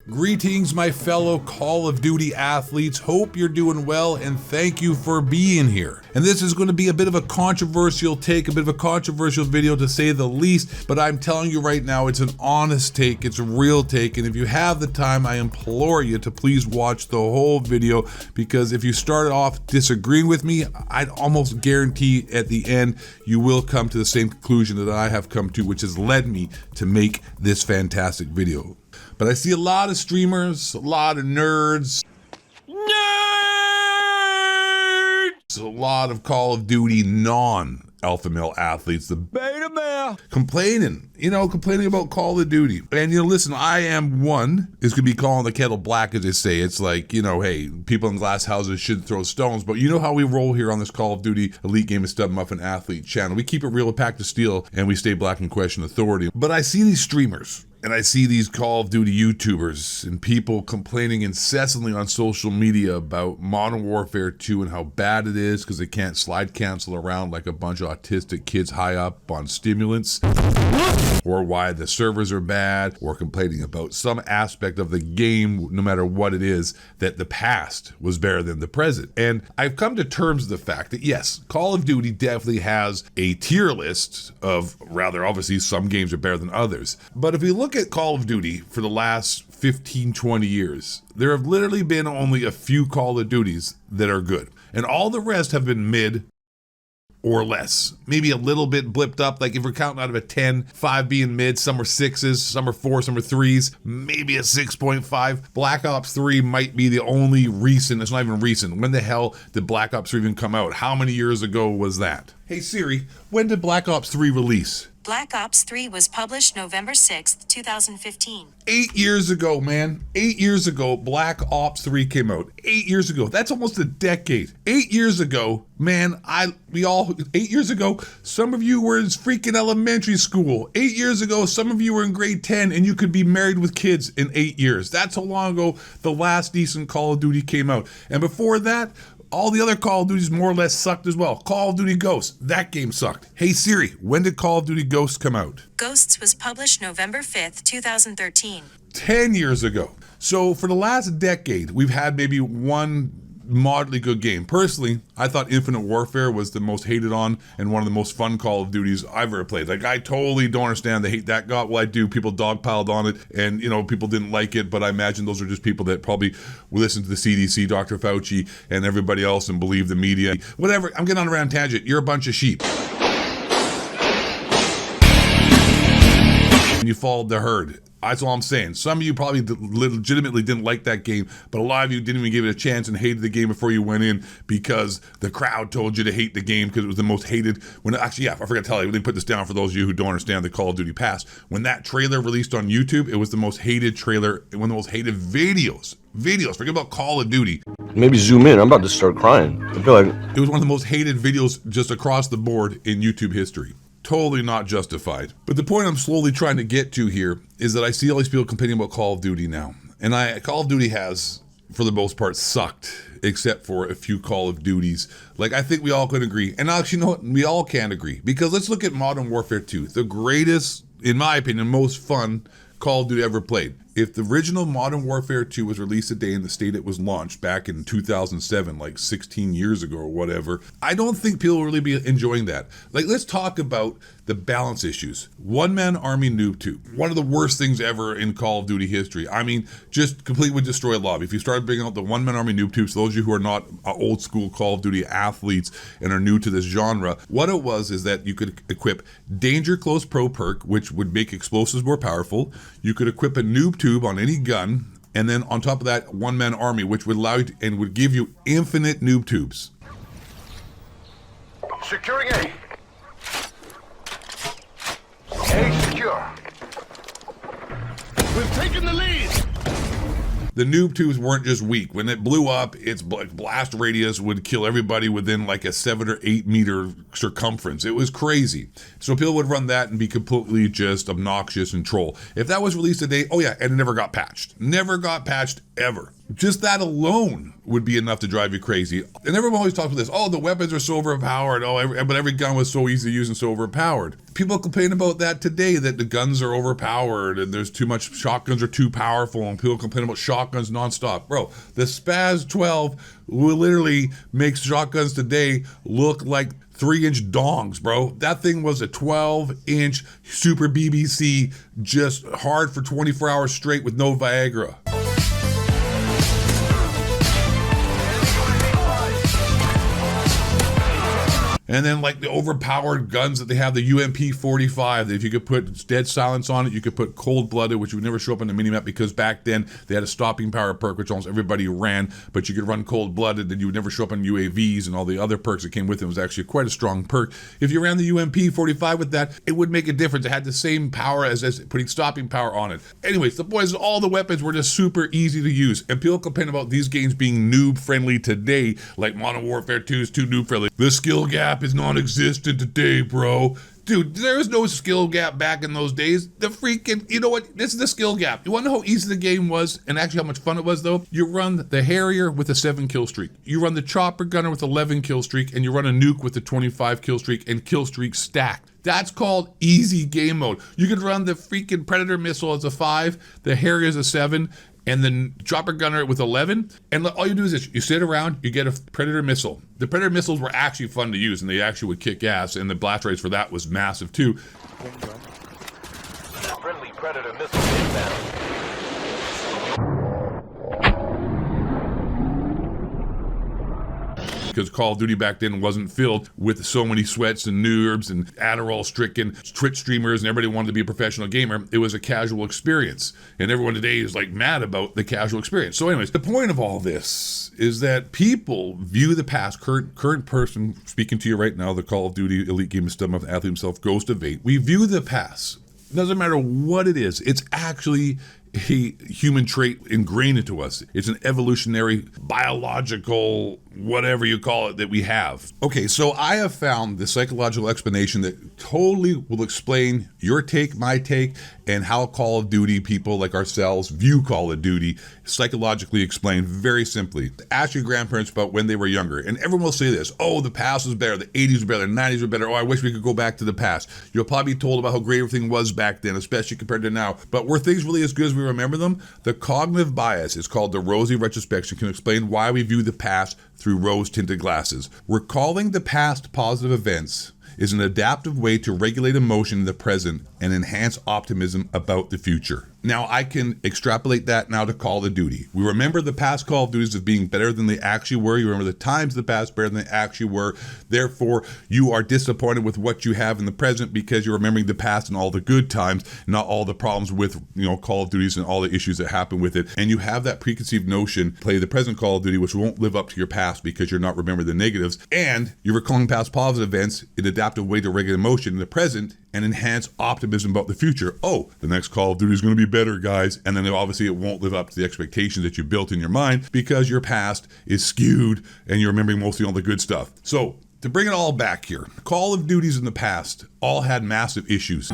Greetings, my fellow Call of Duty athletes. Hope you're doing well, and thank you for being here. And this is going to be a bit of a controversial take, a bit of a controversial video to say the least, but I'm telling you right now, it's an honest take, it's a real take, and if you have the time, I implore you to please watch the whole video, because if you start off disagreeing with me, I'd almost guarantee at the end, you will come to the same conclusion that I have come to, which has led me to make this fantastic video. But I see a lot of streamers, a lot of nerds, a lot of Call of Duty non-alpha male athletes, the beta male, complaining about Call of Duty. And listen, I am one, is gonna be calling the kettle black, as they say. It's like, hey, people in glass houses should throw stones, but you know how we roll here on this Call of Duty Elite Game and Stud Muffin Athlete channel. We keep it real with Pack to Steel, and we stay black and question authority. But I see these streamers, and I see these Call of Duty YouTubers and people complaining incessantly on social media about Modern Warfare 2 and how bad it is because they can't slide cancel around like a bunch of autistic kids high up on stimulants, or why the servers are bad, or complaining about some aspect of the game, no matter what it is, that the past was better than the present. And I've come to terms with the fact that yes, Call of Duty definitely has a tier list of, rather obviously some games are better than others. But if we look at Call of Duty for the last 15, 20 years, there have literally been only a few Call of Duties that are good. And all the rest have been mid or less. Maybe a little bit blipped up, like if we're counting out of a 10, 5 being mid, some are 6s, some are 4s, some are 3s, maybe a 6.5. Black Ops 3 might be the only recent, it's not even recent. When the hell did Black Ops 3 even come out? How many years ago was that? Hey Siri, when did Black Ops 3 release? Black Ops 3 was published November 6th, 2015. 8 years ago, man. 8 years ago, Black Ops 3 came out. 8 years ago. That's almost a decade. 8 years ago, man, 8 years ago, some of you were in freaking elementary school. 8 years ago, some of you were in grade 10 and you could be married with kids in 8 years. That's how long ago the last decent Call of Duty came out. And before that, all the other Call of Duties more or less sucked as well. Call of Duty Ghosts, that game sucked. Hey Siri, when did Call of Duty Ghosts come out? Ghosts was published November 5th, 2013. 10 years ago. So for the last decade, we've had maybe one moderately good game. Personally, I thought Infinite Warfare was the most hated on and one of the most fun Call of Duties I've ever played. Like, I totally don't understand the hate that got. Well, I do. People dogpiled on it and, people didn't like it, but I imagine those are just people that probably listen to the CDC, Dr. Fauci, and everybody else and believe the media. Whatever. I'm getting on a rant tangent. You're a bunch of sheep. And you followed the herd. That's all I'm saying. Some of you probably legitimately didn't like that game, but a lot of you didn't even give it a chance and hated the game before you went in because the crowd told you to hate the game because it was the most hated. I forgot to tell you, let me put this down for those of you who don't understand the Call of Duty past. When that trailer released on YouTube, it was the most hated trailer, one of the most hated videos. Forget about Call of Duty. Maybe zoom in. I'm about to start crying. I feel like it was one of the most hated videos just across the board in YouTube history. Totally not justified. But the point I'm slowly trying to get to here is that I see all these people complaining about Call of Duty now. And Call of Duty has, for the most part, sucked, except for a few Call of Duties. Like, I think we all could agree. And actually, you know what? We all can agree. Because let's look at Modern Warfare 2. The greatest, in my opinion, most fun Call of Duty ever played. If the original Modern Warfare 2 was released today in the state it was launched back in 2007, like 16 years ago or whatever, I don't think people will really be enjoying that. Like, let's talk about the balance issues. One-man army noob tube. One of the worst things ever in Call of Duty history. I mean, just completely would destroy lobby. If you started bringing out the one-man army noob tubes, those of you who are not old school Call of Duty athletes and are new to this genre, what it was is that you could equip Danger Close Pro perk, which would make explosives more powerful. You could equip a noob tube on any gun, and then on top of that, one-man army, which would allow you and would give you infinite noob tubes. Securing A. A secure. We've taken the lead. The noob tubes weren't just weak. When it blew up, its blast radius would kill everybody within like a 7 or 8 meter circumference. It was crazy. So people would run that and be completely just obnoxious and troll. If that was released today, oh yeah, and it never got patched. Never got patched ever. Just that alone would be enough to drive you crazy. And everyone always talks about this, oh, the weapons are so overpowered, but every gun was so easy to use and so overpowered. People complain about that today, that the guns are overpowered and there's too much, shotguns are too powerful, and people complain about shotguns nonstop. Bro, the Spaz 12 will literally make shotguns today look like 3-inch dongs, bro. That thing was a 12-inch Super BBC, just hard for 24 hours straight with no Viagra. And then like the overpowered guns that they have, the UMP-45, that if you could put dead silence on it, you could put cold-blooded, which would never show up on the minimap because back then they had a stopping power perk, which almost everybody ran, but you could run cold-blooded and you would never show up on UAVs, and all the other perks that came with it. It was actually quite a strong perk. If you ran the UMP-45 with that, it would make a difference. It had the same power as putting stopping power on it. Anyways, the point is all the weapons were just super easy to use, and people complain about these games being noob-friendly today, like Modern Warfare 2 is too noob-friendly. The skill gap is non-existent today, bro. Dude, there was no skill gap back in those days. The freaking, you know what? This is the skill gap. You want to know how easy the game was and actually how much fun it was, though? You run the Harrier with a 7 kill streak. You run the Chopper Gunner with 11 kill streak, and you run a Nuke with a 25 kill streak and kill streak stacked. That's called easy game mode. You could run the freaking Predator missile as a 5, the Harrier as a 7, and then Chopper Gunner with 11. And all you do is this, you sit around, you get a Predator missile. The Predator missiles were actually fun to use, and they actually would kick ass, and the blast rates for that was massive too. Friendly Predator missile inbound. Because Call of Duty back then wasn't filled with so many sweats and noobs and Adderall-stricken Twitch streamers, and everybody wanted to be a professional gamer. It was a casual experience, and everyone today is like mad about the casual experience. So anyways, the point of all this is that people view the past. Current person speaking to you right now, the Call of Duty Elite Game System of athlete himself, Ghost of 8. We view the past. Doesn't matter what it is. It's actually a human trait ingrained into us. It's an evolutionary, biological, whatever you call it, that we have. Okay, so I have found the psychological explanation that totally will explain your take, my take, and how Call of Duty people like ourselves view Call of Duty, psychologically explained very simply. Ask your grandparents about when they were younger, and everyone will say this, oh, the past was better, the 80s were better, the 90s were better, oh, I wish we could go back to the past. You'll probably be told about how great everything was back then, especially compared to now. But were things really as good as we remember them? The cognitive bias is called the Rosy retrospection, can explain why we view the past through rose-tinted glasses. Recalling the past positive events is an adaptive way to regulate emotion in the present and enhance optimism about the future. Now I can extrapolate that now to Call of Duty. We remember the past Call of Duties as being better than they actually were. You remember the times of the past better than they actually were. Therefore, you are disappointed with what you have in the present because you're remembering the past and all the good times, not all the problems with, Call of Duties and all the issues that happen with it. And you have that preconceived notion, play the present Call of Duty, which won't live up to your past because you're not remembering the negatives. And you're recalling past positive events in an adaptive way to regulate emotion in the present and enhance optimism about the future. Oh, the next Call of Duty is going to be better, guys. And then obviously it won't live up to the expectations that you built in your mind because your past is skewed and you're remembering mostly all the good stuff. So to bring it all back here, Call of Duties in the past all had massive issues.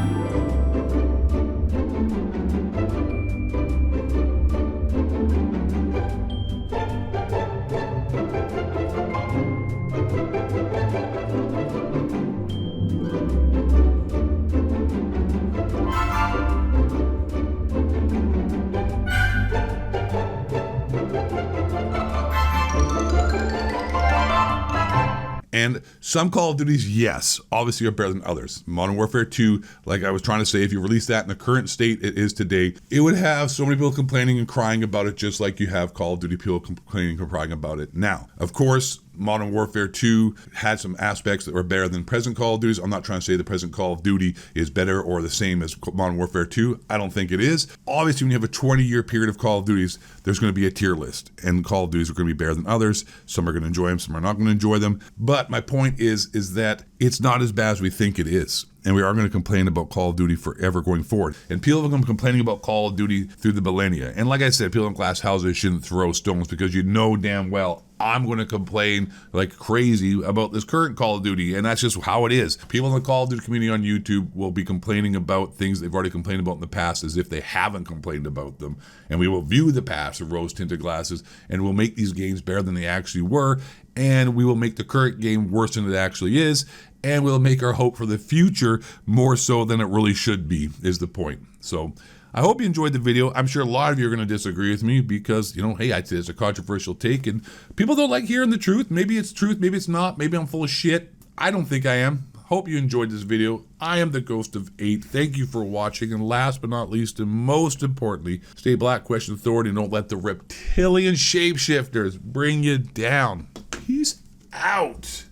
And some Call of Duties, yes, obviously are better than others. Modern Warfare 2, like I was trying to say, if you release that in the current state it is today, it would have so many people complaining and crying about it, just like you have Call of Duty people complaining and crying about it now. Of course, Modern Warfare 2 had some aspects that were better than present Call of Duties. I'm not trying to say the present Call of Duty is better or the same as Modern Warfare 2. I don't think it is. Obviously, when you have a 20-year period of Call of Duties, there's going to be a tier list, and Call of Duties are going to be better than others. Some are going to enjoy them, some are not going to enjoy them. But my point is that it's not as bad as we think it is. And we are going to complain about Call of Duty forever going forward. And people have been complaining about Call of Duty through the millennia. And like I said, people in glass houses shouldn't throw stones because you know damn well I'm going to complain like crazy about this current Call of Duty, and that's just how it is. People in the Call of Duty community on YouTube will be complaining about things they've already complained about in the past as if they haven't complained about them, and we will view the past with rose-tinted glasses, and we'll make these games better than they actually were, and we will make the current game worse than it actually is, and we'll make our hope for the future more so than it really should be, is the point. So I hope you enjoyed the video. I'm sure a lot of you are going to disagree with me because, hey, I'd say it's a controversial take and people don't like hearing the truth. Maybe it's truth, maybe it's not, maybe I'm full of shit. I don't think I am. Hope you enjoyed this video. I am the Ghost of 8. Thank you for watching, and last but not least, and most importantly, stay black, question authority, and don't let the reptilian shapeshifters bring you down. Peace out.